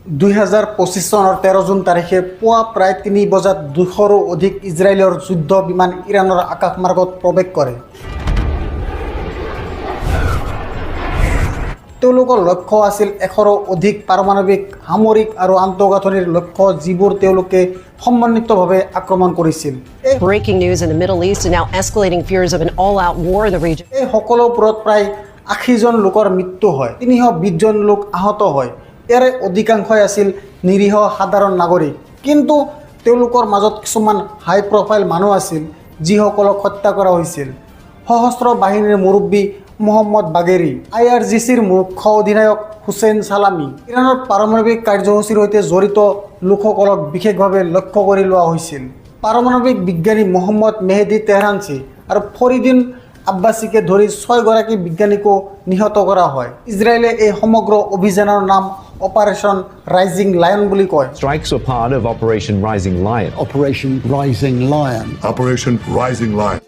2025 চনৰ 13 জুন তাৰিখে পুৱা প্ৰায় 3 বজাত 200ৰো অধিক ইজৰাইলৰ যুদ্ধ বিমান ইৰাণৰ আকাশমাৰ্গত প্ৰৱেশ কৰে। তেওঁলোকৰ লক্ষ্য আছিল 100ৰো অধিক পাৰমাণৱিক সামৰিক আৰু আন্তঃগাঁথনিৰ লক্ষ্য যিবোৰ তেওঁলোকে সমন্বিতভাৱে আক্ৰমণ কৰিছিল। Breaking news in the Middle East and now escalating fears of an all-out war in the region. এই সকলোবোৰত প্ৰায় 80 জন লোকৰ মৃত্যু হয়, 320 জন লোক আহত হয়। ইয়াৰে অধিকাংশই আছিল নিৰীহ সাধাৰণ নাগৰিক, কিন্তু তেওঁলোকৰ মাজত কিছুমান হাই প্ৰফাইল মানুহ আছিল যিসকলক হত্যা কৰা হৈছিল। সশস্ত্ৰ বাহিনীৰ মুৰব্বী মোহাম্মদ বাগেৰী, IRGCৰ মুখ্য অধিনায়ক হুছেইন ছালামী, ইৰাণৰ পাৰমাণৱিক কাৰ্যসূচীৰ সৈতে জড়িত লোকসকলক বিশেষভাৱে লক্ষ্য কৰি লোৱা হৈছিল। পাৰমাণৱিক বিজ্ঞানী মোহাম্মদ মেহেদী তেহৰানচি আৰু ফৰিদিন আব্বাছীকে ধৰি 6 গৰাকী বিজ্ঞানীকো নিহত কৰা হয়। ইজৰাইলে এই সমগ্ৰ অভিযানৰ নাম অপাৰেশ্যন ৰাইজিং লায়ন বুলি কয়। Strikes were part of Operation Rising Lion. Operation Rising Lion. Operation Rising Lion.